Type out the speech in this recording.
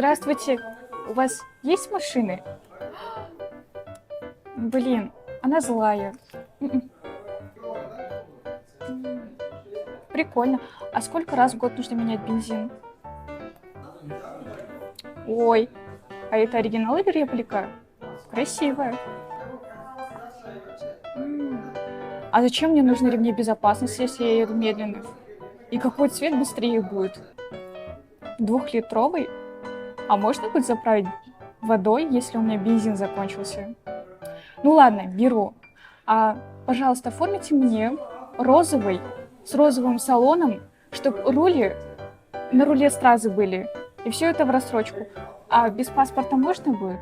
Здравствуйте, у вас есть машины? Блин, она злая. М-м. Прикольно. А сколько раз в год нужно менять бензин? Ой, а это оригинал или реплика? Красивая. М. А зачем мне нужны ремни безопасности, если я еду медленно? И какой цвет быстрее будет? Двухлитровый? А можно будет заправить водой, если у меня бензин закончился? Ну ладно, беру. А, пожалуйста, оформите мне розовый, с розовым салоном, чтобы на руле стразы были. И все это в рассрочку. А без паспорта можно будет?